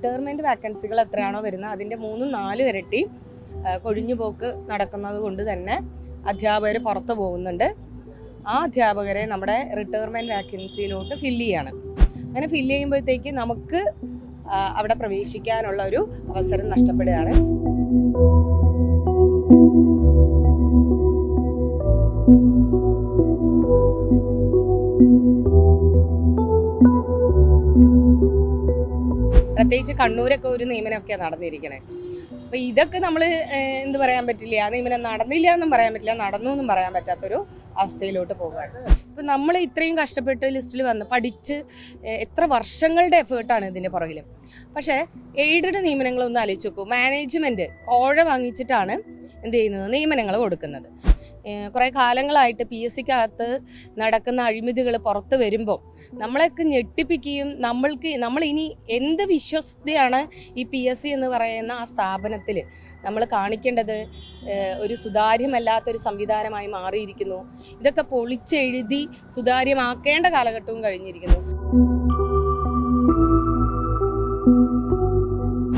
Retirement വാക്കൻസികൾ എത്രയാണോ വരുന്നത് അതിൻ്റെ 3-4 ഇരട്ടി കൊഴിഞ്ഞുപോക്ക് നടക്കുന്നത് കൊണ്ട് തന്നെ അധ്യാപകർ പുറത്തു പോകുന്നുണ്ട്. ആ അധ്യാപകരെ നമ്മുടെ റിട്ടയർമെൻറ്റ് വാക്കൻസിയിലോട്ട് ഫില്ല് ചെയ്യാണ്. അങ്ങനെ ഫില്ല് ചെയ്യുമ്പോഴത്തേക്ക് നമുക്ക് അവിടെ പ്രവേശിക്കാനുള്ള ഒരു അവസരം നഷ്ടപ്പെടുകയാണ്. പ്രത്യേകിച്ച് കണ്ണൂരൊക്കെ ഒരു നിയമനമൊക്കെയാണ് നടന്നിരിക്കണേ. അപ്പോൾ ഇതൊക്കെ നമ്മൾ എന്ത് പറയാൻ പറ്റില്ല, ആ നിയമനം നടന്നില്ല എന്നും പറയാൻ പറ്റില്ല, നടന്നു എന്നും പറയാൻ പറ്റാത്തൊരു അവസ്ഥയിലോട്ട് പോകുകയാണ്. ഇപ്പം നമ്മൾ ഇത്രയും കഷ്ടപ്പെട്ട് ലിസ്റ്റിൽ വന്ന് പഠിച്ച് എത്ര വർഷങ്ങളുടെ എഫേർട്ടാണ് ഇതിൻ്റെ പുറകിൽ. പക്ഷേ എയ്ഡഡ് നിയമനങ്ങളൊന്നും ആലോചിച്ച് നോക്കൂ. മാനേജ്മെൻറ്റ് കോഴ വാങ്ങിച്ചിട്ടാണ് എന്ത് ചെയ്യുന്നത്, നിയമനങ്ങൾ കൊടുക്കുന്നത്. കുറേ കാലങ്ങളായിട്ട് PSCക്കകത്ത് നടക്കുന്ന അഴിമതികൾ പുറത്ത് വരുമ്പോൾ നമ്മളെയൊക്കെ ഞെട്ടിപ്പിക്കുകയും നമ്മൾ ഇനി എന്ത് വിശ്വസ്തയാണ് ഈ PSC എന്ന് പറയുന്ന ആ സ്ഥാപനത്തിൽ നമ്മൾ കാണിക്കേണ്ടത് ഒരു സുതാര്യമല്ലാത്തൊരു സംവിധാനമായി മാറിയിരിക്കുന്നു. ഇതൊക്കെ പൊളിച്ചെഴുതി സുതാര്യമാക്കേണ്ട കാലഘട്ടവും കഴിഞ്ഞിരിക്കുന്നു.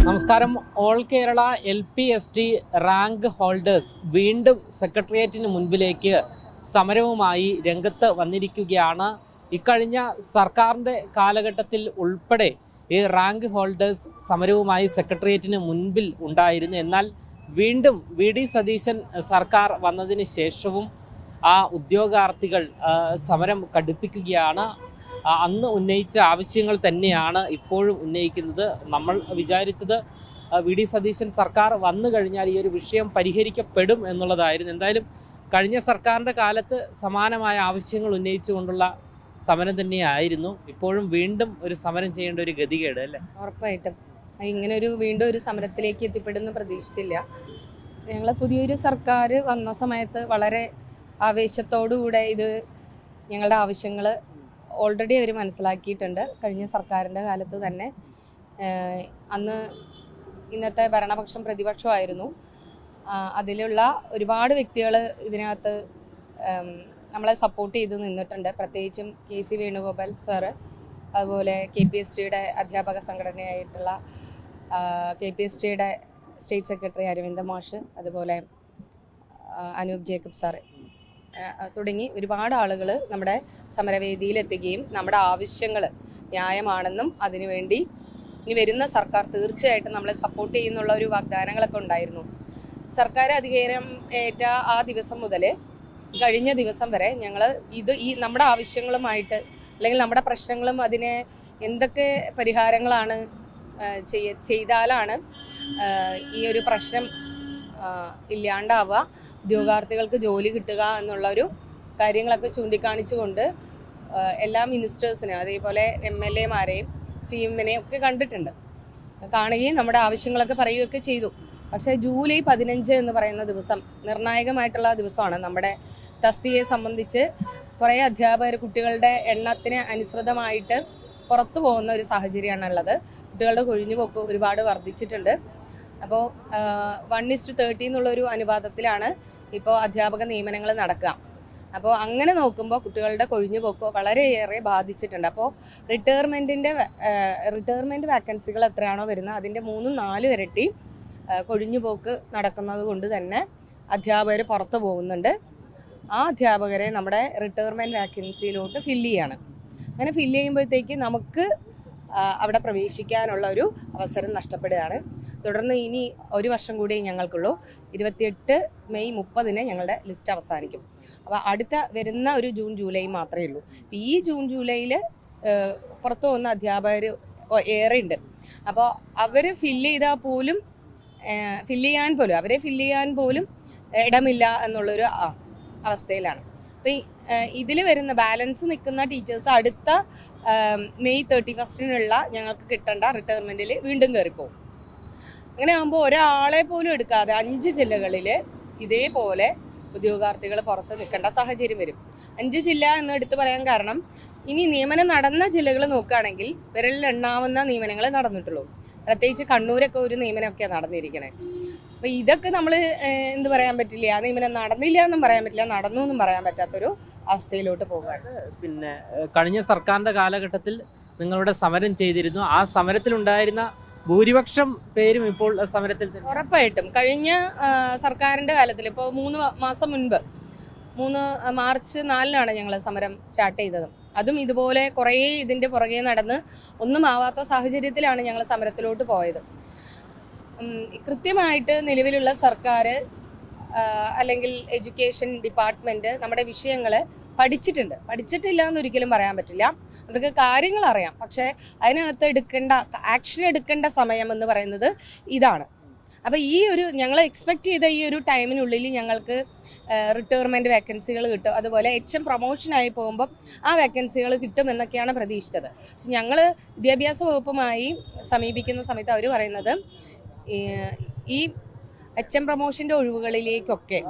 നമസ്കാരം. All Kerala LPST rank holders വീണ്ടും സെക്രട്ടേറിയറ്റിന് മുൻപിലേക്ക് സമരവുമായി രംഗത്ത് വന്നിരിക്കുകയാണ്. ഇക്കഴിഞ്ഞ സർക്കാരിൻ്റെ കാലഘട്ടത്തിൽ ഉൾപ്പെടെ ഈ റാങ്ക് ഹോൾഡേഴ്സ് സമരവുമായി സെക്രട്ടേറിയറ്റിന് മുൻപിൽ ഉണ്ടായിരുന്നു. എന്നാൽ വീണ്ടും VD സതീശൻ സർക്കാർ വന്നതിന് ശേഷവും ആ ഉദ്യോഗാർത്ഥികൾ സമരം കടുപ്പിക്കുകയാണ്. അന്ന് ഉന്നയിച്ച ആവശ്യങ്ങൾ തന്നെയാണ് ഇപ്പോഴും ഉന്നയിക്കുന്നത്. നമ്മൾ വിചാരിച്ചത് VD സതീശൻ സർക്കാർ വന്നു കഴിഞ്ഞാൽ ഈ ഒരു വിഷയം പരിഹരിക്കപ്പെടും എന്നുള്ളതായിരുന്നു. എന്തായാലും കഴിഞ്ഞ സർക്കാരിൻ്റെ കാലത്ത് സമാനമായ ആവശ്യങ്ങൾ ഉന്നയിച്ചുകൊണ്ടുള്ള സമരം തന്നെയായിരുന്നു. ഇപ്പോഴും വീണ്ടും ഒരു സമരം ചെയ്യേണ്ട ഒരു ഗതികേട് അല്ലേ? ഉറപ്പായിട്ടും ഇങ്ങനെ വീണ്ടും ഒരു സമരത്തിലേക്ക് എത്തിപ്പെടുമെന്ന് പ്രതീക്ഷിച്ചില്ല. ഞങ്ങൾ പുതിയൊരു സർക്കാർ വന്ന സമയത്ത് വളരെ ആവേശത്തോടുകൂടെ ഇത് ഞങ്ങളുടെ ആവശ്യങ്ങൾ ഓൾറെഡി അവർ മനസ്സിലാക്കിയിട്ടുണ്ട്. കഴിഞ്ഞ സർക്കാരിൻ്റെ കാലത്ത് തന്നെ അന്ന് ഇന്നത്തെ ഭരണപക്ഷം പ്രതിപക്ഷമായിരുന്നു. അതിലുള്ള ഒരുപാട് വ്യക്തികൾ ഇതിനകത്ത് നമ്മളെ സപ്പോർട്ട് ചെയ്ത് നിന്നിട്ടുണ്ട്. പ്രത്യേകിച്ചും KC വേണുഗോപാൽ സാറ്, അതുപോലെ KPSTയുടെ അധ്യാപക സംഘടനയായിട്ടുള്ള KPSTയുടെ സ്റ്റേറ്റ് സെക്രട്ടറി അരവിന്ദ മാഷ്, അതുപോലെ അനൂപ് ജേക്കബ് സാറ് തുടങ്ങി ഒരുപാട് ആളുകൾ നമ്മുടെ സമരവേദിയിലെത്തുകയും നമ്മുടെ ആവശ്യങ്ങൾ ന്യായമാണെന്നും അതിനുവേണ്ടി ഇനി വരുന്ന സർക്കാർ തീർച്ചയായിട്ടും നമ്മളെ സപ്പോർട്ട് ചെയ്യുന്നുള്ള ഒരു വാഗ്ദാനങ്ങളൊക്കെ ഉണ്ടായിരുന്നു. സർക്കാർ അധികാരം ഏറ്റ ആ ദിവസം മുതൽ കഴിഞ്ഞ ദിവസം വരെ ഞങ്ങൾ ഈ നമ്മുടെ ആവശ്യങ്ങളുമായിട്ട് അല്ലെങ്കിൽ നമ്മുടെ പ്രശ്നങ്ങളും അതിനെ എന്തൊക്കെ പരിഹാരങ്ങളാണ് ചെയ്താലാണ് ഈ ഒരു പ്രശ്നം ഇല്ലാണ്ടാവുക, ഉദ്യോഗാർത്ഥികൾക്ക് ജോലി കിട്ടുക എന്നുള്ളൊരു കാര്യങ്ങളൊക്കെ ചൂണ്ടിക്കാണിച്ചുകൊണ്ട് എല്ലാ മിനിസ്റ്റേഴ്സിനും അതേപോലെ MLAമാരെയും CMനെയും ഒക്കെ കണ്ടിട്ടുണ്ട്. കാണുകയും നമ്മുടെ ആവശ്യങ്ങളൊക്കെ പറയുകയൊക്കെ ചെയ്തു. പക്ഷേ ജൂലൈ 15 എന്ന് പറയുന്ന ദിവസം നിർണായകമായിട്ടുള്ള ദിവസമാണ്. നമ്മുടെ തസ്തികയെ സംബന്ധിച്ച് കുറേ അധ്യാപകർ കുട്ടികളുടെ എണ്ണത്തിന് അനുസൃതമായിട്ട് പുറത്തു പോകുന്ന ഒരു സാഹചര്യമാണുള്ളത്. കുട്ടികളുടെ കൊഴിഞ്ഞുപോക്ക് ഒരുപാട് വർദ്ധിച്ചിട്ടുണ്ട്. അപ്പോൾ 1:30 എന്നുള്ളൊരു അനുപാതത്തിലാണ് ഇപ്പോൾ അധ്യാപക നിയമനങ്ങൾ നടക്കുക. അപ്പോൾ അങ്ങനെ നോക്കുമ്പോൾ കുട്ടികളുടെ കൊഴിഞ്ഞുപോക്ക് വളരെയേറെ ബാധിച്ചിട്ടുണ്ട്. അപ്പോൾ റിട്ടയർമെൻറ്റ് വാക്കൻസികൾ എത്രയാണോ വരുന്നത് അതിൻ്റെ 3-4 ഇരട്ടി കൊഴിഞ്ഞുപോക്ക് നടക്കുന്നത് കൊണ്ട് തന്നെ അധ്യാപകർ പുറത്തു പോകുന്നുണ്ട്. ആ അധ്യാപകരെ നമ്മുടെ റിട്ടയർമെൻറ്റ് വാക്കൻസിയിലോട്ട് ഫില്ല് ചെയ്യാണ്. അങ്ങനെ ഫില്ല് ചെയ്യുമ്പോഴത്തേക്ക് നമുക്ക് അവിടെ പ്രവേശിക്കാനുള്ള ഒരു അവസരം നഷ്ടപ്പെടുകയാണ്. തുടർന്ന് ഇനി ഒരു വർഷം കൂടി ഞങ്ങൾക്കുള്ളൂ. 28 മെയ് 30 ഞങ്ങളുടെ ലിസ്റ്റ് അവസാനിക്കും. അപ്പോൾ അടുത്ത വരുന്ന ഒരു ജൂൺ ജൂലൈ മാത്രമേ ഉള്ളൂ. ഈ ജൂൺ ജൂലൈയിൽ പുറത്തു പോകുന്ന അധ്യാപകർ ഏറെ ഉണ്ട്. അപ്പോൾ അവർ ഫില്ല് ചെയ്യാൻ പോലും ഇടമില്ല എന്നുള്ളൊരു അവസ്ഥയിലാണ്. അപ്പോൾ ഇതിൽ വരുന്ന ബാലൻസ് നിൽക്കുന്ന ടീച്ചേഴ്സ് അടുത്ത മെയ് 31 ഞങ്ങൾക്ക് കിട്ടേണ്ട റിട്ടയർമെൻറ്റിൽ വീണ്ടും കയറിപ്പോകും. അങ്ങനെ ആകുമ്പോൾ ഒരാളെ പോലും എടുക്കാതെ 5 ജില്ലകളിൽ ഇതേപോലെ ഉദ്യോഗാർത്ഥികൾ പുറത്ത് നിൽക്കേണ്ട സാഹചര്യം വരും. 5 ജില്ല എന്ന് എടുത്തു പറയാൻ കാരണം ഇനി നിയമനം നടന്ന ജില്ലകൾ നോക്കുകയാണെങ്കിൽ വിരലിൽ എണ്ണാവുന്ന നിയമനങ്ങൾ നടന്നിട്ടുള്ളൂ. പ്രത്യേകിച്ച് കണ്ണൂരൊക്കെ ഒരു നിയമനമൊക്കെയാണ് നടന്നിരിക്കണേ. അപ്പോൾ ഇതൊക്കെ നമ്മൾ എന്ത് പറയാൻ പറ്റില്ല, ആ നിയമനം നടന്നില്ല എന്നും പറയാൻ പറ്റില്ല, നടന്നു എന്നും പറയാൻ പറ്റാത്തൊരു അവസ്ഥയിലോട്ട് പോകുകയാണ്. പിന്നെ കഴിഞ്ഞ സർക്കാരിൻ്റെ കാലഘട്ടത്തിൽ നിങ്ങളുടെ സമരം ചെയ്തിരുന്നു. ആ സമരത്തിലുണ്ടായിരുന്ന ഭൂരിപക്ഷം പേരും ഇപ്പോൾ സമരത്തിൽ തന്നെ. ഉറപ്പായിട്ടും കഴിഞ്ഞ സർക്കാരിൻ്റെ കാലത്തിൽ ഇപ്പോൾ 3 മാസം മുൻപ് 3 മാർച്ച് 4-നാണ് ഞങ്ങൾ സമരം സ്റ്റാർട്ട് ചെയ്തത്. അതും ഇതുപോലെ കുറേ ഇതിൻ്റെ പുറകെ നടന്ന് ഒന്നും ആവാത്ത സാഹചര്യത്തിലാണ് ഞങ്ങൾ സമരത്തിലോട്ട് പോയത്. കൃത്യമായിട്ട് നിലവിലുള്ള സർക്കാർ അല്ലെങ്കിൽ എഡ്യൂക്കേഷൻ ഡിപ്പാർട്ട്മെൻറ്റ് നമ്മുടെ വിഷയങ്ങൾ പഠിച്ചിട്ടില്ല എന്നൊരിക്കലും പറയാൻ പറ്റില്ല. അവർക്ക് കാര്യങ്ങൾ അറിയാം, പക്ഷേ അതിനകത്ത് ആക്ഷൻ എടുക്കേണ്ട സമയം എന്ന് പറയുന്നത് ഇതാണ്. അപ്പോൾ ഈ ഒരു ഞങ്ങൾ എക്സ്പെക്റ്റ് ചെയ്ത ഈ ഒരു ടൈമിനുള്ളിൽ ഞങ്ങൾക്ക് റിട്ടയർമെൻറ്റ് വേക്കൻസികൾ കിട്ടും, അതുപോലെ HM പ്രൊമോഷനായി പോകുമ്പം ആ വേക്കൻസികൾ കിട്ടുമെന്നൊക്കെയാണ് പ്രതീക്ഷിച്ചത്. പക്ഷെ ഞങ്ങൾ വിദ്യാഭ്യാസ വകുപ്പുമായി സമീപിക്കുന്ന സമയത്ത് അവർ പറയുന്നത് ഈ HM പ്രൊമോഷൻ്റെ ഒഴിവുകളിലേക്കൊക്കെ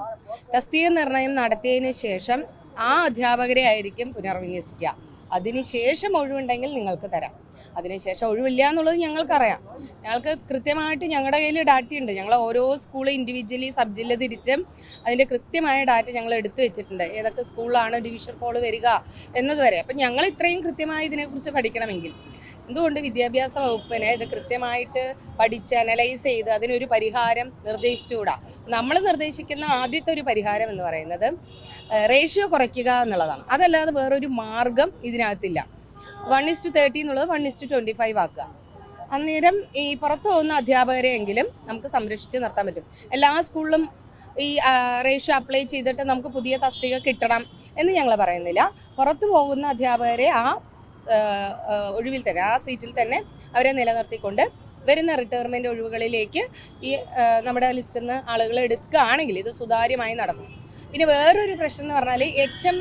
തസ്തിക നിർണയം നടത്തിയതിന് ശേഷം ആ അധ്യാപകരെ ആയിരിക്കും പുനർവിന്യസിക്കുക. അതിനുശേഷം ഒഴിവുണ്ടെങ്കിൽ നിങ്ങൾക്ക് തരാം. അതിനുശേഷം ഒഴിവില്ല എന്നുള്ളത് ഞങ്ങൾക്കറിയാം. ഞങ്ങൾക്ക് കൃത്യമായിട്ട് ഞങ്ങളുടെ കയ്യിൽ ഡാറ്റയുണ്ട്. ഞങ്ങൾ ഓരോ സ്കൂൾ ഇൻഡിവിജ്വലി സബ് ജില്ല തിരിച്ചും അതിൻ്റെ കൃത്യമായ ഡാറ്റ ഞങ്ങൾ എടുത്തു വെച്ചിട്ടുണ്ട്. ഏതൊക്കെ സ്കൂളിലാണ് ഡിവിഷൻ ഫോൾ വരിക എന്നതുവരെ. അപ്പം ഞങ്ങൾ ഇത്രയും കൃത്യമായി ഇതിനെക്കുറിച്ച് പഠിക്കണമെങ്കിൽ എന്തുകൊണ്ട് വിദ്യാഭ്യാസ വകുപ്പിനെ ഇത് കൃത്യമായിട്ട് പഠിച്ച് അനലൈസ് ചെയ്ത് അതിനൊരു പരിഹാരം നിർദ്ദേശിച്ചുകൂടാ? നമ്മൾ നിർദ്ദേശിക്കുന്ന ആദ്യത്തെ ഒരു പരിഹാരം എന്ന് പറയുന്നത് റേഷ്യോ കുറയ്ക്കുക എന്നുള്ളതാണ്. അതല്ലാതെ വേറൊരു മാർഗം ഇതിനകത്തില്ല. 1:30 എന്നുള്ളത് 1:25 ആക്കുക. അന്നേരം ഈ പുറത്തു പോകുന്ന അധ്യാപകരെയെങ്കിലും നമുക്ക് സംരക്ഷിച്ച് നിർത്താൻ പറ്റും. എല്ലാ സ്കൂളിലും ഈ റേഷ്യോ അപ്ലൈ ചെയ്തിട്ട് നമുക്ക് പുതിയ തസ്തിക കിട്ടണം എന്ന് ഞങ്ങൾ പറയുന്നില്ല. പുറത്തു പോകുന്ന അധ്യാപകരെ ആ ഒഴിവിൽ തന്നെ, ആ സീറ്റിൽ തന്നെ അവരെ നിലനിർത്തിക്കൊണ്ട് വരുന്ന റിട്ടയർമെൻറ്റ് ഒഴിവുകളിലേക്ക് ഈ നമ്മുടെ ലിസ്റ്റിൽ നിന്ന് ആളുകൾ എടുക്കുകയാണെങ്കിൽ ഇത് സുതാര്യമായി നടക്കും. പിന്നെ വേറൊരു പ്രശ്നം എന്ന് പറഞ്ഞാൽ HM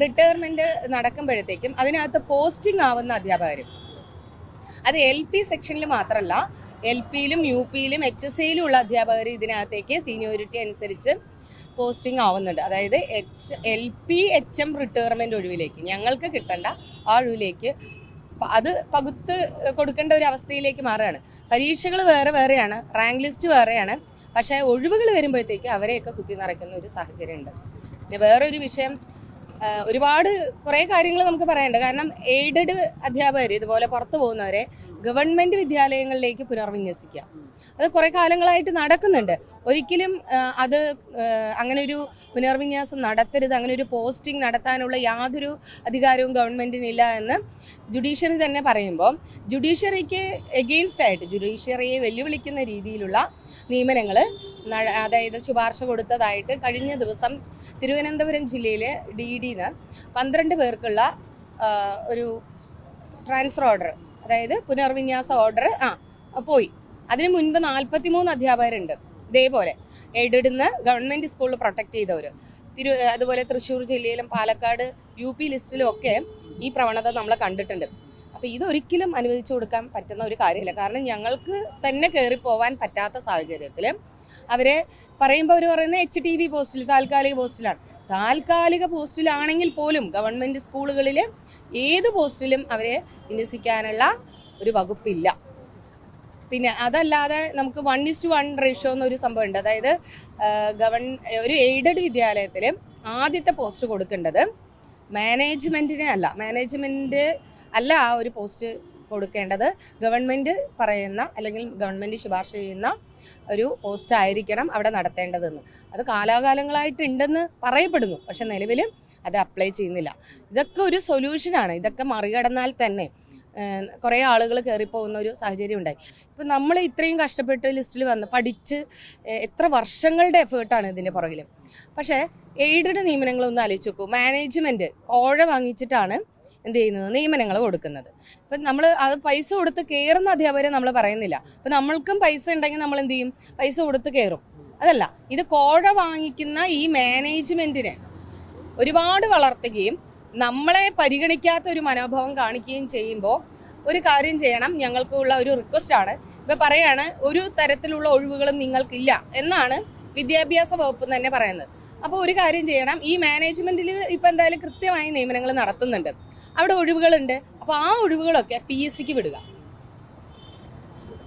റിട്ടയർമെൻറ്റ് നടക്കുമ്പോഴത്തേക്കും അതിനകത്ത് പോസ്റ്റിംഗ് ആവുന്ന അധ്യാപകർ, അത് LP സെക്ഷനിൽ മാത്രമല്ല LPയിലും UPയിലും HSAയിലും ഉള്ള അധ്യാപകർ ഇതിനകത്തേക്ക് സീനിയോറിറ്റി അനുസരിച്ച് പോസ്റ്റിംഗ് ആവുന്നുണ്ട്. അതായത് LP HM റിട്ടയർമെൻറ്റ് ഒഴിവിലേക്ക് ഞങ്ങൾക്ക് കിട്ടേണ്ട ആ ഒഴിവിലേക്ക് അത് പകുത്ത് കൊടുക്കേണ്ട ഒരു അവസ്ഥയിലേക്ക് മാറുകയാണ്. പരീക്ഷകൾ വേറെയാണ്, റാങ്ക് ലിസ്റ്റ് വേറെയാണ്, പക്ഷേ ഒഴിവുകൾ വരുമ്പോഴത്തേക്ക് അവരെയൊക്കെ കുത്തി നിറയ്ക്കുന്ന ഒരു സാഹചര്യമുണ്ട്. പിന്നെ വേറൊരു വിഷയം, ഒരുപാട് കുറേ കാര്യങ്ങൾ നമുക്ക് പറയാനുണ്ട്. കാരണം എയ്ഡഡ് അധ്യാപകർ ഇതുപോലെ പുറത്തു പോകുന്നവരെ ഗവൺമെൻറ് വിദ്യാലയങ്ങളിലേക്ക് പുനർവിന്യസിക്കുക അത് കുറേ കാലങ്ങളായിട്ട് നടക്കുന്നുണ്ട്. ഒരിക്കലും അത് അങ്ങനെ ഒരു പുനർവിന്യാസം നടത്തരുത്, അങ്ങനെ ഒരു പോസ്റ്റിംഗ് നടത്താനുള്ള യാതൊരു അധികാരവും ഗവൺമെൻറ്റിനില്ല എന്ന് ജുഡീഷ്യറി തന്നെ പറയുമ്പോൾ ജുഡീഷ്യറിക്ക് എഗെയിൻസ്റ്റ് ആയിട്ട് ജുഡീഷ്യറിയെ വെല്ലുവിളിക്കുന്ന രീതിയിലുള്ള നിയമനങ്ങൾ അതായത് ശുപാർശ കൊടുത്തതായിട്ട് കഴിഞ്ഞ ദിവസം തിരുവനന്തപുരം ജില്ലയിലെ DDന്ന് 12 പേർക്കുള്ള ഒരു ട്രാൻസ്ഫർ ഓർഡർ, അതായത് പുനർവിന്യാസ ഓർഡർ പോയി. അതിന് മുൻപ് 43 അധ്യാപകരുണ്ട് ഇതേപോലെ എയ്ഡഡിന്ന് ഗവൺമെൻറ് സ്കൂളിൽ പ്രൊട്ടക്റ്റ് ചെയ്തവർ. അതുപോലെ തൃശ്ശൂർ ജില്ലയിലും പാലക്കാട് UP ലിസ്റ്റിലും ഒക്കെ ഈ പ്രവണത നമ്മൾ കണ്ടിട്ടുണ്ട്. അപ്പോൾ ഇതൊരിക്കലും അനുവദിച്ചു കൊടുക്കാൻ പറ്റുന്ന ഒരു കാര്യമില്ല. കാരണം ഞങ്ങൾക്ക് തന്നെ കയറിപ്പോവാൻ പറ്റാത്ത സാഹചര്യത്തിൽ അവരെ പറയുമ്പോൾ അവർ പറയുന്നത് HTB പോസ്റ്റിൽ, താൽക്കാലിക പോസ്റ്റിലാണ്. താൽക്കാലിക പോസ്റ്റിലാണെങ്കിൽ പോലും ഗവൺമെൻറ് സ്കൂളുകളിൽ ഏത് പോസ്റ്റിലും അവരെ വിന്യസിക്കാനുള്ള ഒരു വകുപ്പില്ല. പിന്നെ അതല്ലാതെ നമുക്ക് 1:1 റേഷ്യോ എന്നൊരു സംഭവമുണ്ട്. അതായത് ഒരു എയ്ഡഡ് വിദ്യാലയത്തിൽ ആദ്യത്തെ പോസ്റ്റ് കൊടുക്കേണ്ടത് മാനേജ്മെൻറ്റിനെ അല്ല ആ ഒരു പോസ്റ്റ് കൊടുക്കേണ്ടത് ഗവൺമെൻറ് പറയുന്ന അല്ലെങ്കിൽ ഗവൺമെൻറ് ശുപാർശ ചെയ്യുന്ന ഒരു പോസ്റ്റ് ആയിരിക്കണം അവിടെ നടത്തേണ്ടതെന്ന്. അത് കാലാകാലങ്ങളായിട്ടുണ്ടെന്ന് പറയപ്പെടുന്നു, പക്ഷെ നിലവിൽ അത് അപ്ലൈ ചെയ്യുന്നില്ല. ഇതൊക്കെ ഒരു സൊല്യൂഷനാണ്. ഇതൊക്കെ മറികടന്നാൽ തന്നെ കുറേ ആളുകൾ കയറിപ്പോകുന്ന ഒരു സാഹചര്യം ഉണ്ടായി. ഇപ്പം നമ്മൾ ഇത്രയും കഷ്ടപ്പെട്ട് ലിസ്റ്റിൽ വന്ന് പഠിച്ച് എത്ര വർഷങ്ങളുടെ എഫേർട്ടാണ് ഇതിൻ്റെ പുറകിൽ. പക്ഷേ എയ്ഡഡ് നിയമനങ്ങളൊന്നും ആലോചിച്ച് നോക്കൂ. മാനേജ്മെൻറ്റ് കോഴ വാങ്ങിച്ചിട്ടാണ് എന്ത് ചെയ്യുന്നത്, നിയമനങ്ങൾ കൊടുക്കുന്നത്. ഇപ്പം നമ്മൾ അത് പൈസ കൊടുത്ത് കയറുന്ന അധ്യാപകരെ നമ്മൾ പറയുന്നില്ല. അപ്പം നമ്മൾക്കും പൈസ ഉണ്ടെങ്കിൽ നമ്മൾ എന്ത് ചെയ്യും, പൈസ കൊടുത്ത് കയറും. അതല്ല, ഇത് കോഴ വാങ്ങിക്കുന്ന ഈ മാനേജ്മെൻറ്റിനെ ഒരുപാട് വളർത്തുകയും നമ്മളെ പരിഗണിക്കാത്ത ഒരു മനോഭാവം കാണിക്കുകയും ചെയ്യുമ്പോൾ ഒരു കാര്യം ചെയ്യണം. ഞങ്ങൾക്കുള്ള ഒരു റിക്വസ്റ്റാണ്, ഇപ്പം പറയാണ് ഒരു തരത്തിലുള്ള ഒഴിവുകളും നിങ്ങൾക്കില്ല എന്നാണ് വിദ്യാഭ്യാസ വകുപ്പ് തന്നെ പറയുന്നത്. അപ്പോൾ ഒരു കാര്യം ചെയ്യണം, ഈ മാനേജ്മെൻറ്റിൽ ഇപ്പം എന്തായാലും കൃത്യമായി നിയമനങ്ങൾ നടത്തുന്നുണ്ട്, അവിടെ ഒഴിവുകളുണ്ട്. അപ്പോൾ ആ ഒഴിവുകളൊക്കെ PSCക്ക് വിടുക.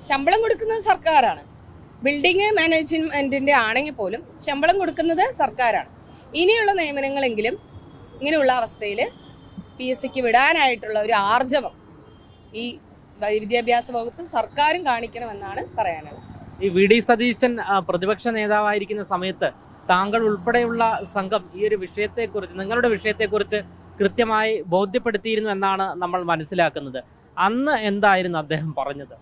ശമ്പളം കൊടുക്കുന്നത് സർക്കാരാണ്, ബിൽഡിംഗ് മാനേജ്മെൻറ്റിൻ്റെ ആണെങ്കിൽ പോലും ശമ്പളം കൊടുക്കുന്നത് സർക്കാരാണ്. ഇനിയുള്ള നിയമനങ്ങളെങ്കിലും ഇങ്ങനെയുള്ള അവസ്ഥയിൽ PSCക്ക് വിടാനായിട്ടുള്ള ഒരു ആർജവം ഈ വിദ്യാഭ്യാസ വകുപ്പും സർക്കാരും കാണിക്കണമെന്നാണ് പറയാനുള്ളത്. ഈ വി ഡി സതീശൻ പ്രതിപക്ഷ നേതാവായിരിക്കുന്ന സമയത്ത് താങ്കൾ ഉൾപ്പെടെയുള്ള സംഘം ഈ ഒരു വിഷയത്തെക്കുറിച്ച്, നിങ്ങളുടെ വിഷയത്തെക്കുറിച്ച് കൃത്യമായി ബോധ്യപ്പെടുത്തിയിരുന്നു എന്നാണ് നമ്മൾ മനസ്സിലാക്കുന്നത്. അന്ന് എന്തായിരുന്നു അദ്ദേഹം പറഞ്ഞത്?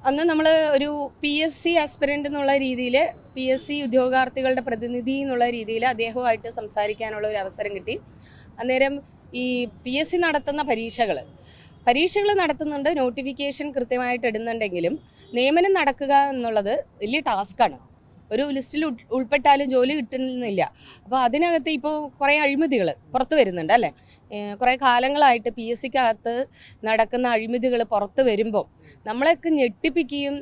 അന്ന് നമ്മൾ ഒരു PSC ആസ്പിരൻ്റ് എന്നുള്ള രീതിയിൽ, PSC ഉദ്യോഗാർത്ഥികളുടെ പ്രതിനിധി എന്നുള്ള രീതിയിൽ അദ്ദേഹവുമായിട്ട് സംസാരിക്കാനുള്ള ഒരു അവസരം കിട്ടി. അന്നേരം ഈ PSC നടത്തുന്ന പരീക്ഷകൾ നടത്തുന്നുണ്ട്, നോട്ടിഫിക്കേഷൻ കൃത്യമായിട്ട് ഇടുന്നുണ്ടെങ്കിലും നിയമനം നടക്കുക എന്നുള്ളത് വലിയ ടാസ്ക്കാണ്. ഒരു ലിസ്റ്റിൽ ഉൾപ്പെട്ടാലും ജോലി കിട്ടുന്നില്ല. അപ്പോൾ അതിനകത്ത് ഇപ്പോൾ കുറേ അഴിമതികൾ പുറത്ത് വരുന്നുണ്ട് അല്ലേ. കുറേ കാലങ്ങളായിട്ട് PSCക്കകത്ത് നടക്കുന്ന അഴിമതികൾ പുറത്ത് വരുമ്പോൾ നമ്മളെയൊക്കെ ഞെട്ടിപ്പിക്കുകയും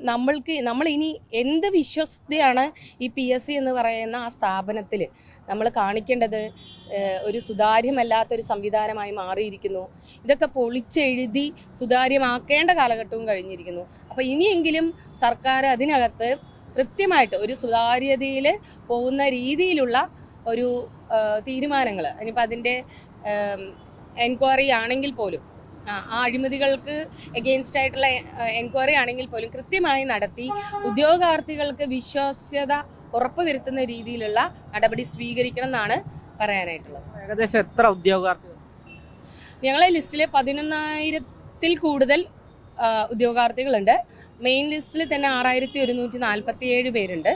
നമ്മൾ ഇനി എന്ത് വിശ്വസ്തയാണ് ഈ PSC എന്ന് പറയുന്ന ആ സ്ഥാപനത്തിൽ നമ്മൾ കാണിക്കേണ്ടത്? ഒരു സുതാര്യമല്ലാത്തൊരു സംവിധാനമായി മാറിയിരിക്കുന്നു. ഇതൊക്കെ പൊളിച്ചെഴുതി സുതാര്യമാക്കേണ്ട കാലഘട്ടവും കഴിഞ്ഞിരിക്കുന്നു. അപ്പോൾ ഇനിയെങ്കിലും സർക്കാർ അതിനകത്ത് കൃത്യമായിട്ട് ഒരു സുതാര്യതയിൽ പോകുന്ന രീതിയിലുള്ള ഒരു തീരുമാനങ്ങൾ, ഇനിയിപ്പോൾ അതിൻ്റെ എൻക്വയറി ആണെങ്കിൽ പോലും, ആ അഴിമതികൾക്ക് എഗെയിൻസ്റ്റ് ആയിട്ടുള്ള എൻക്വയറി ആണെങ്കിൽ പോലും കൃത്യമായി നടത്തി ഉദ്യോഗാർത്ഥികൾക്ക് വിശ്വാസ്യത ഉറപ്പുവരുത്തുന്ന രീതിയിലുള്ള നടപടി സ്വീകരിക്കണം എന്നാണ് പറയാനായിട്ടുള്ളത്. ഏകദേശം എത്ര ഉദ്യോഗാർത്ഥികൾ? ഞങ്ങളെ ലിസ്റ്റിൽ 11,000-ൽ കൂടുതൽ ഉദ്യോഗാർത്ഥികളുണ്ട്. മെയിൻ ലിസ്റ്റിൽ തന്നെ 6,147 പേരുണ്ട്.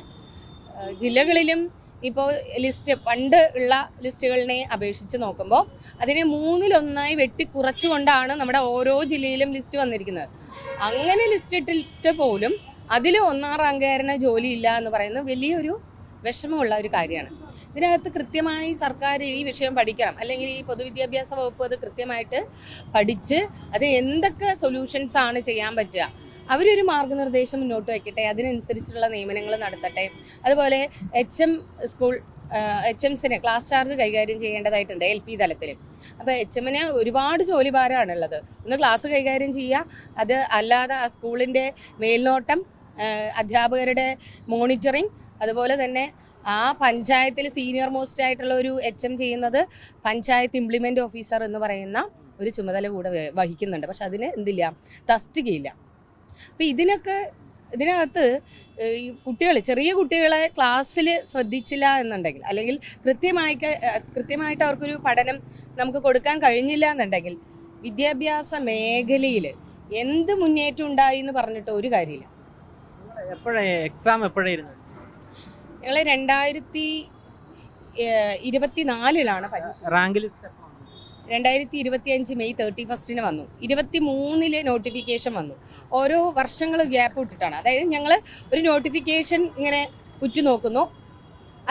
ജില്ലകളിലും ഇപ്പോൾ ലിസ്റ്റ് പണ്ട് ഉള്ള ലിസ്റ്റുകളിനെ അപേക്ഷിച്ച് നോക്കുമ്പോൾ അതിനെ 1/3 വെട്ടിക്കുറച്ചുകൊണ്ടാണ് നമ്മുടെ ഓരോ ജില്ലയിലും ലിസ്റ്റ് വന്നിരിക്കുന്നത്. അങ്ങനെ ലിസ്റ്റ് ഇട്ടിട്ട് പോലും അതിൽ 1ാം റാങ്കുകാരന് ജോലിയില്ല എന്ന് പറയുന്നത് വലിയൊരു വിഷമമുള്ള ഒരു കാര്യമാണ്. ഇതിനകത്ത് കൃത്യമായി സർക്കാർ ഈ വിഷയം പഠിക്കണം, അല്ലെങ്കിൽ ഈ പൊതുവിദ്യാഭ്യാസ വകുപ്പ് അത് കൃത്യമായിട്ട് പഠിച്ച് അത് എന്തൊക്കെ സൊല്യൂഷൻസ് ആണ് ചെയ്യാൻ പറ്റുക, അവരൊരു മാർഗ്ഗനിർദ്ദേശം മുന്നോട്ട് വയ്ക്കട്ടെ, അതിനനുസരിച്ചുള്ള നിയമനങ്ങൾ നടത്തട്ടെ. അതുപോലെ HMസിന് ക്ലാസ് ചാർജ് കൈകാര്യം ചെയ്യേണ്ടതായിട്ടുണ്ട് LP തലത്തിൽ. അപ്പോൾ HMന് ഒരുപാട് ജോലിഭാരമാണുള്ളത്. ഒന്ന് ക്ലാസ് കൈകാര്യം ചെയ്യുക, അത് അല്ലാതെ ആ സ്കൂളിൻ്റെ മേൽനോട്ടം, അധ്യാപകരുടെ മോണിറ്ററിങ്, അതുപോലെ തന്നെ ആ പഞ്ചായത്തിൽ സീനിയർ മോസ്റ്റ് ആയിട്ടുള്ള ഒരു HM ചെയ്യുന്നത് പഞ്ചായത്ത് ഇംപ്ലിമെൻ്റ് ഓഫീസർ എന്ന് പറയുന്ന ഒരു ചുമതല കൂടെ വഹിക്കുന്നുണ്ട്. പക്ഷെ അതിന് എന്തില്ല, തസ്തികയില്ല. അപ്പം ഇതിനകത്ത് ഈ ചെറിയ കുട്ടികളെ ക്ലാസ്സിൽ ശ്രദ്ധിച്ചില്ല എന്നുണ്ടെങ്കിൽ, അല്ലെങ്കിൽ കൃത്യമായിട്ട് അവർക്കൊരു പഠനം നമുക്ക് കൊടുക്കാൻ കഴിഞ്ഞില്ല എന്നുണ്ടെങ്കിൽ വിദ്യാഭ്യാസ മേഖലയിൽ എന്ത് മുന്നേറ്റം ഉണ്ടായി എന്ന് പറഞ്ഞിട്ട് ഒരു കാര്യമില്ല. എക്സാം എപ്പോഴായിരുന്നു? ഞങ്ങൾ 2024 പരീക്ഷ. റാങ്ക് ലിസ്റ്റ് 2025 മെയ് 31 വന്നു. 23 നോട്ടിഫിക്കേഷൻ വന്നു. ഓരോ വർഷങ്ങൾ ഗ്യാപ്പ് ഇട്ടിട്ടാണ്. അതായത് ഞങ്ങൾ ഒരു നോട്ടിഫിക്കേഷൻ ഇങ്ങനെ ഉറ്റുനോക്കുന്നു,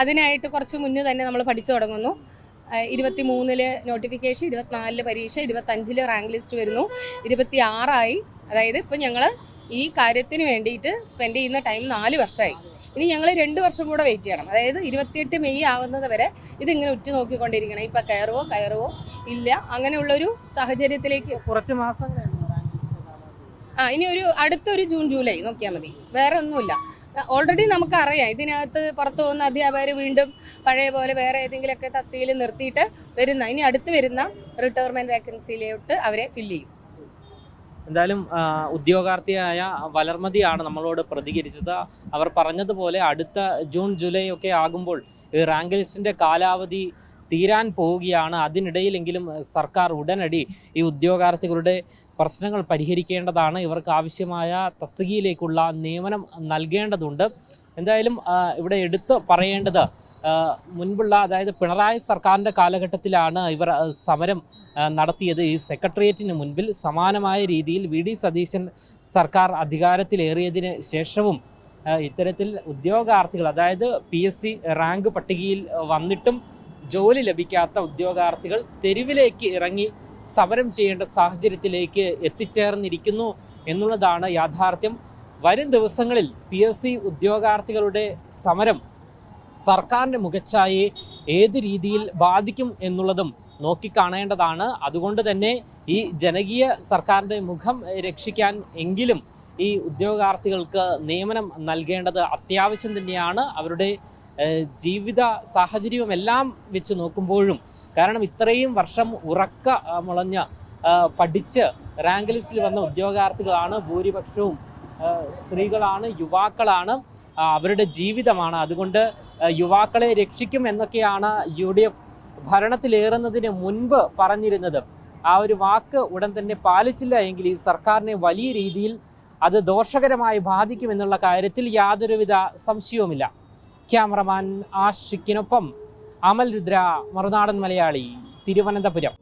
അതിനായിട്ട് കുറച്ച് മുന്നേ തന്നെ നമ്മൾ പഠിച്ചു തുടങ്ങുന്നു. 23 നോട്ടിഫിക്കേഷൻ, 24 പരീക്ഷ, 25 റാങ്ക് ലിസ്റ്റ് വരുന്നു, 26 അതായത് ഇപ്പം ഞങ്ങൾ ഈ കാര്യത്തിന് വേണ്ടിയിട്ട് സ്പെൻഡ് ചെയ്യുന്ന ടൈം 4 വർഷമായി. ഇനി ഞങ്ങൾ 2 വർഷം കൂടെ വെയിറ്റ് ചെയ്യണം. അതായത് 28 മെയ് ആവുന്നത് വരെ ഇതിങ്ങനെ ഉറ്റുനോക്കിക്കൊണ്ടിരിക്കണം. ഇപ്പം കയറുവോ ഇല്ല, അങ്ങനെയുള്ളൊരു സാഹചര്യത്തിലേക്ക് കുറച്ച് മാസങ്ങൾ ഇനി അടുത്തൊരു ജൂൺ ജൂലൈ നോക്കിയാൽ മതി, വേറെ ഒന്നുമില്ല. ഓൾറെഡി നമുക്കറിയാം ഇതിനകത്ത് പുറത്തു പോകുന്ന അധ്യാപകർ വീണ്ടും പഴയ പോലെ വേറെ ഏതെങ്കിലുമൊക്കെ തസ്തികയിൽ നിർത്തിയിട്ട് ഇനി അടുത്ത് വരുന്ന റിട്ടയർമെൻറ്റ് വേക്കൻസിയിലോട്ട് അവരെ ഫില്ല് ചെയ്യും. എന്തായാലും ഉദ്യോഗാർത്ഥിയായ വലർമതിയാണ് നമ്മളോട് പ്രതികരിച്ചത്. അവർ പറഞ്ഞതുപോലെ അടുത്ത ജൂൺ ജൂലൈ ഒക്കെ ആകുമ്പോൾ റാങ്ക് ലിസ്റ്റിൻ്റെ കാലാവധി തീരാൻ പോവുകയാണ്. അതിനിടയിലെങ്കിലും സർക്കാർ ഉടനടി ഈ ഉദ്യോഗാർത്ഥികളുടെ പ്രശ്നങ്ങൾ പരിഹരിക്കേണ്ടതാണ്. ഇവർക്ക് ആവശ്യമായ തസ്തികയിലേക്കുള്ള നിയമനം നൽകേണ്ടതുണ്ട്. എന്തായാലും ഇവിടെ എടുത്ത് പറയേണ്ടത്, മുൻപുള്ള, അതായത് പിണറായി സർക്കാരിൻ്റെ കാലഘട്ടത്തിലാണ് ഇവർ സമരം നടത്തിയത്. ഈ സെക്രട്ടേറിയറ്റിന് മുൻപിൽ സമാനമായ രീതിയിൽ വി ഡി സതീശൻ സർക്കാർ അധികാരത്തിലേറിയതിന് ശേഷവും ഇത്തരത്തിൽ ഉദ്യോഗാർത്ഥികൾ, അതായത് PSC റാങ്ക് പട്ടികയിൽ വന്നിട്ടും ജോലി ലഭിക്കാത്ത ഉദ്യോഗാർത്ഥികൾ തെരുവിലേക്ക് ഇറങ്ങി സമരം ചെയ്യേണ്ട സാഹചര്യത്തിലേക്ക് എത്തിച്ചേർന്നിരിക്കുന്നു എന്നുള്ളതാണ് യാഥാർത്ഥ്യം. വരും ദിവസങ്ങളിൽ PSC ഉദ്യോഗാർത്ഥികളുടെ സമരം സർക്കാരിൻ്റെ മുഖച്ഛായയെ ഏത് രീതിയിൽ ബാധിക്കും എന്നുള്ളതും നോക്കിക്കാണേണ്ടതാണ്. അതുകൊണ്ട് തന്നെ ഈ ജനകീയ സർക്കാരിൻ്റെ മുഖം രക്ഷിക്കാൻ എങ്കിലും ഈ ഉദ്യോഗാർത്ഥികൾക്ക് നിയമനം നൽകേണ്ടത് അത്യാവശ്യം തന്നെയാണ്. അവരുടെ ജീവിത സാഹചര്യമെല്ലാം വെച്ച് നോക്കുമ്പോഴും, കാരണം ഇത്രയും വർഷം മുളഞ്ഞ് പഠിച്ച് റാങ്ക് ലിസ്റ്റിൽ വന്ന ഉദ്യോഗാർത്ഥികളാണ്. ഭൂരിപക്ഷവും സ്ത്രീകളാണ്, യുവാക്കളാണ്, അവരുടെ ജീവിതമാണ്. അതുകൊണ്ട് യുവാക്കളെ രക്ഷിക്കും എന്നൊക്കെയാണ് UDF ഭരണത്തിലേറുന്നതിന് മുൻപ് പറഞ്ഞിരുന്നത്. ആ ഒരു വാക്ക് ഉടൻ തന്നെ പാലിച്ചില്ല എങ്കിൽ ഈ സർക്കാരിനെ വലിയ രീതിയിൽ അത് ദോഷകരമായി ബാധിക്കുമെന്നുള്ള കാര്യത്തിൽ യാതൊരുവിധ സംശയവുമില്ല. ക്യാമറമാൻ ആഷിക്കിനൊപ്പം അമൽ രുദ്ര, മറുനാടൻ മലയാളി, തിരുവനന്തപുരം.